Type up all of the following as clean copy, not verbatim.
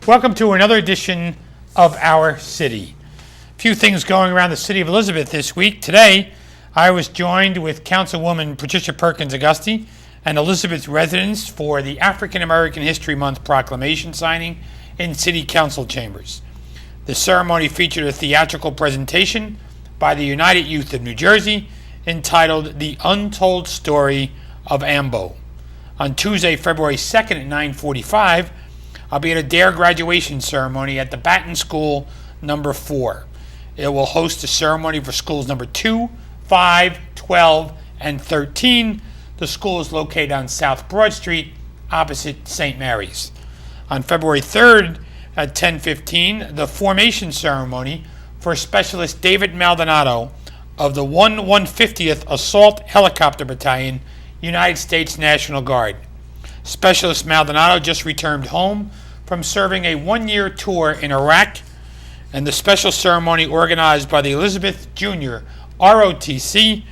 Welcome to another edition of Our City. A few things going around the city of Elizabeth this week. Today, I was joined with Councilwoman Patricia Perkins Auguste and Elizabeth residents for the African American History Month proclamation signing in City Council chambers. The ceremony featured a theatrical presentation by the United Youth of New Jersey entitled The Untold Story of Ambo. On Tuesday, February 2nd at 9:45, I'll be at a DARE graduation ceremony at the Batten School number 4. It will host a ceremony for schools number 2, 5, 12, and 13. The school is located on South Broad Street, opposite St. Mary's. On February 3rd at 10:15, the formation ceremony for Specialist David Maldonado of the 1/150th Assault Helicopter Battalion, United States National Guard. Specialist Maldonado just returned home from serving a one-year tour in Iraq, and the special ceremony organized by the Elizabeth Junior ROTC,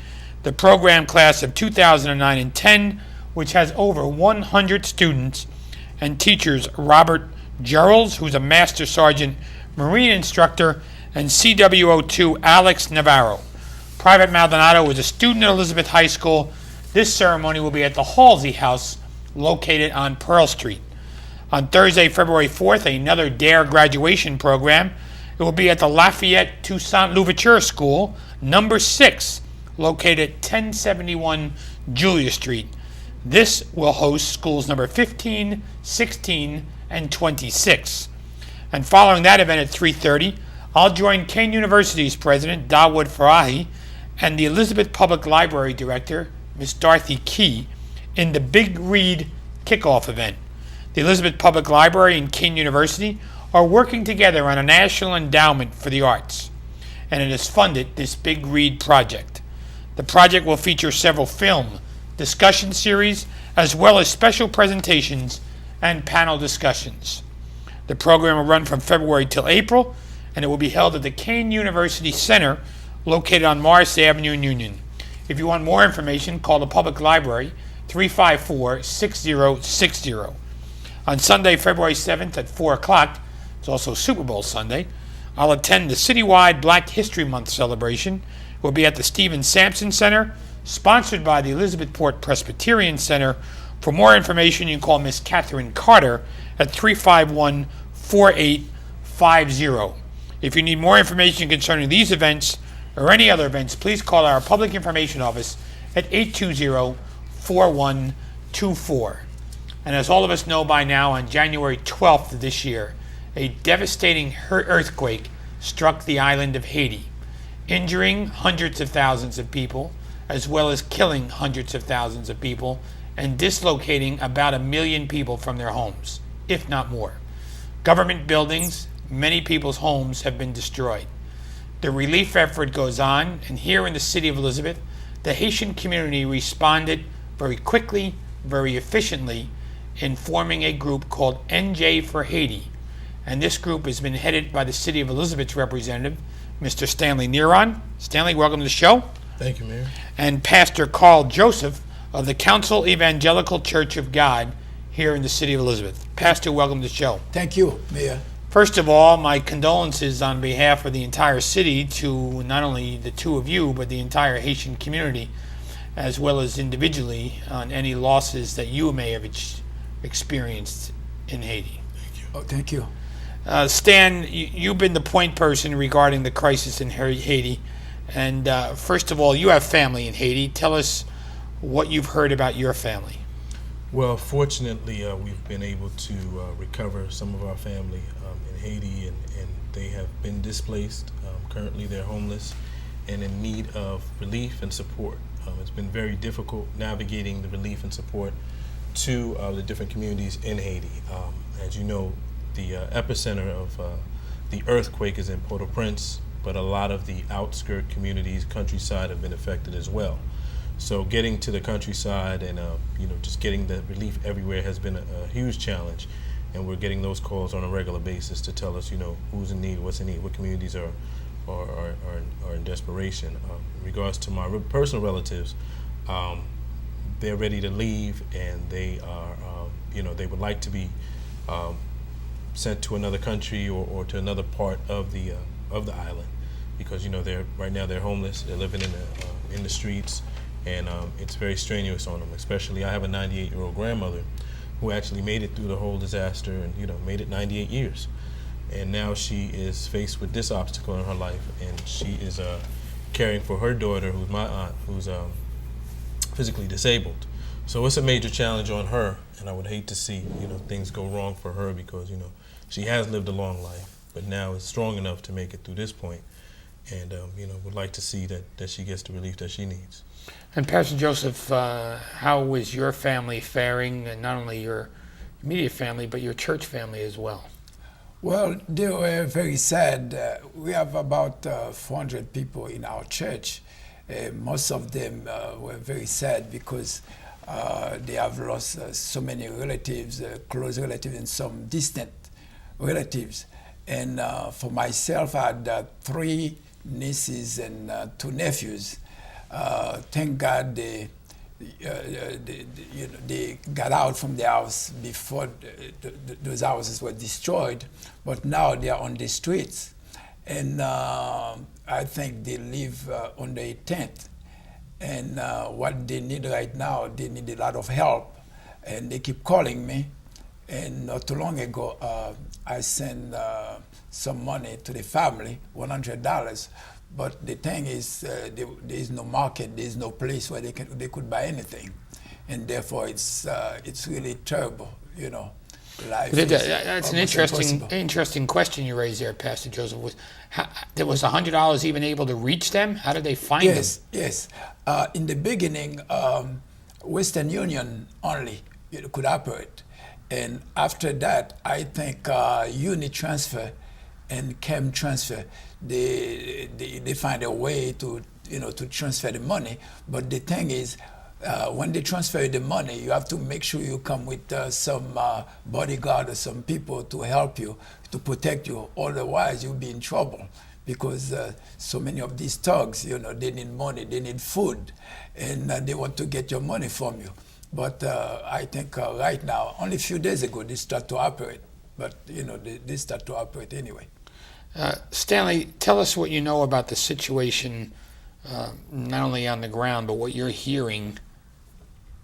the program class of 2009 and 10, which has over 100 students, and teachers Robert Gerals, who's a Master Sergeant Marine instructor, and CWO2 Alex Navarro. Private Maldonado was a student at Elizabeth High School. This ceremony will be at the Halsey House, located on Pearl Street. On Thursday, February 4th, another DARE graduation program. It will be at the Lafayette Toussaint Louverture School, number 6, located at 1071 Julia Street. This will host schools number 15, 16, and 26. And following that event at 3:30, I'll join Kean University's president, Dawood Farahi, and the Elizabeth Public Library director, Ms. Dorothy Key, in the Big Read kickoff event. The Elizabeth Public Library and Kean University are working together on a national endowment for the arts, and it has funded this Big Read project. The project will feature several film discussion series as well as special presentations and panel discussions. The program will run from February till April, and it will be held at the Kean University Center located on Morris Avenue in Union. If you want more information, call the Public Library 354-6060. On Sunday, February 7th at 4 o'clock, it's also Super Bowl Sunday, I'll attend the citywide Black History Month celebration. It will be at the Stephen Sampson Center, sponsored by the Elizabethport Presbyterian Center. For more information, you can call Miss Catherine Carter at 351-4850. If you need more information concerning these events or any other events, please call our Public Information Office at 820-4124. And as all of us know by now, on January 12th of this year, a devastating earthquake struck the island of Haiti, injuring hundreds of thousands of people, as well as killing hundreds of thousands of people, and dislocating about 1 million people from their homes, if not more. Government buildings, many people's homes have been destroyed. The relief effort goes on, and here in the city of Elizabeth, the Haitian community responded very quickly, very efficiently, in forming a group called NJ for Haiti. And this group has been headed by the City of Elizabeth's representative, Mr. Stanley Neron. Stanley, welcome to the show. Thank you, Mayor. And Pastor Carl Joseph of the Council Evangelical Church of God here in the City of Elizabeth. Pastor, welcome to the show. Thank you, Mayor. First of all, my condolences on behalf of the entire city to not only the two of you, but the entire Haitian community, as well as individually on any losses that you may have experienced in Haiti. Thank you. Oh, thank you. Stan, you've been the point person regarding the crisis in Haiti. And first of all, you have family in Haiti. Tell us what you've heard about your family. Well, fortunately, we've been able to recover some of our family in Haiti, and they have been displaced. Currently, they're homeless and in need of relief and support. It's been very difficult navigating the relief and support to the different communities in Haiti. As you know, the epicenter of the earthquake is in Port-au-Prince, but a lot of the outskirt communities, countryside, have been affected as well. So getting to the countryside and just getting the relief everywhere has been a huge challenge, and we're getting those calls on a regular basis to tell us who's in need, what's in need, what communities are in desperation. In regards to my personal relatives, they're ready to leave, and they are they would like to be sent to another country or to another part of the island, because they're right now they're homeless. They're living in the streets, and it's very strenuous on them. Especially, I have a 98-year-old grandmother who actually made it through the whole disaster, and made it 98 years, and now she is faced with this obstacle in her life, and she is caring for her daughter, who's my aunt, who's physically disabled. So it's a major challenge on her, and I would hate to see things go wrong for her, because she has lived a long life, but now is strong enough to make it through this point, and would like to see that she gets the relief that she needs. And Pastor Joseph, how is your family faring, and not only your immediate family, but your church family as well? Well, they were very sad. We have about 400 people in our church. Most of them were very sad because they have lost so many relatives, close relatives, and some distant relatives. And for myself, I had 3 nieces and 2 nephews. Thank God they got out from the house before those houses were destroyed, but now they are on the streets. And I think they live on the 10th. And what they need right now, they need a lot of help. And they keep calling me. And not too long ago, I sent some money to the family, $100. But the thing is, there is no market, there is no place where they could buy anything, and therefore it's really terrible, Life that's an interesting question you raised there, Pastor Joseph. Was $100 even able to reach them? How did they find them? Yes. In the beginning, Western Union only could operate, and after that, I think Unit Transfer and Chem Transfer, they find a way to transfer the money. But the thing is, when they transfer the money, you have to make sure you come with some bodyguard or some people to help you, to protect you. Otherwise, you'll be in trouble, because so many of these thugs, they need money, they need food, and they want to get your money from you. But I think right now, only a few days ago, they start to operate. But they start to operate anyway. Stanley, tell us what you know about the situation, not only on the ground, but what you're hearing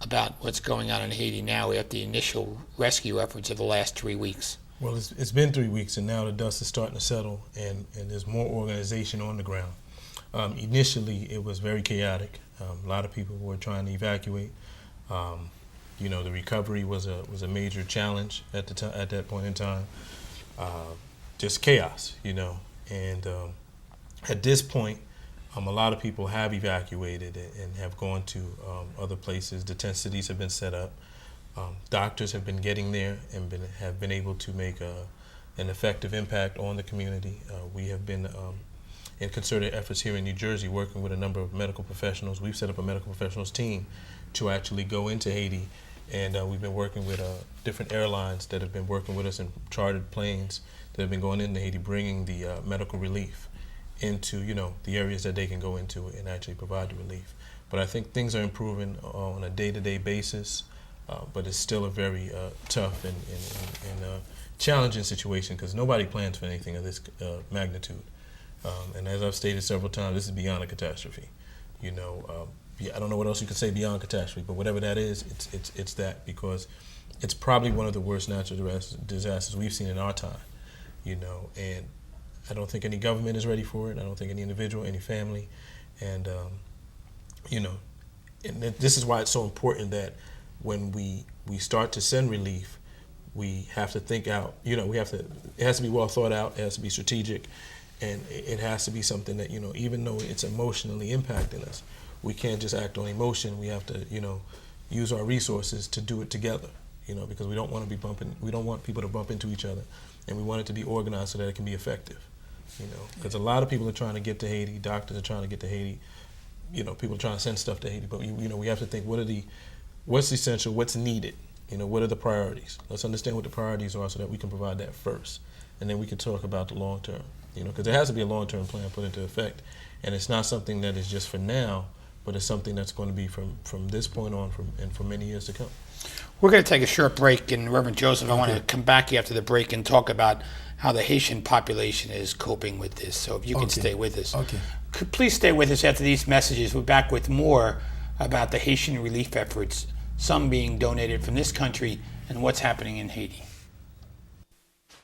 about what's going on in Haiti now after the initial rescue efforts of the last 3 weeks. Well, it's been 3 weeks, and now the dust is starting to settle, and there's more organization on the ground. Initially, it was very chaotic. A lot of people were trying to evacuate. The recovery was a major challenge at that point in time. Just chaos, and at this point, a lot of people have evacuated and have gone to other places. The tent cities have been set up. Doctors have been getting there and have been able to make an effective impact on the community. We have been in concerted efforts here in New Jersey, working with a number of medical professionals. We've set up a medical professionals team to actually go into Haiti, and we've been working with different airlines that have been working with us in chartered planes that have been going into Haiti, bringing the medical relief into the areas that they can go into and actually provide the relief. But I think things are improving on a day-to-day basis, but it's still a very tough and challenging situation, because nobody plans for anything of this magnitude. And as I've stated several times, this is beyond a catastrophe. I don't know what else you could say beyond catastrophe, but whatever that is, it's that, because it's probably one of the worst natural disasters we've seen in our time. And I don't think any government is ready for it. I don't think any individual, any family, and and this is why it's so important that when we start to send relief, we have to think out. It has to be well thought out. It has to be strategic, and it has to be something that even though it's emotionally impacting us, we can't just act on emotion. We have to use our resources to do it together. Because we don't want to be bumping. We don't want people to bump into each other, and we want it to be organized so that it can be effective. Because a lot of people are trying to get to Haiti. Doctors are trying to get to Haiti. People are trying to send stuff to Haiti. But we have to think, what's essential, what's needed. What are the priorities? Let's understand what the priorities are so that we can provide that first, and then we can talk about the long term. Because there has to be a long term plan put into effect, and it's not something that is just for now, but it's something that's going to be from this point on and for many years to come. We're going to take a short break, and Reverend Joseph, I want to come back here after the break and talk about how the Haitian population is coping with this. So if you can stay with us. Okay. Please stay with us after these messages. We're back with more about the Haitian relief efforts, some being donated from this country, and what's happening in Haiti.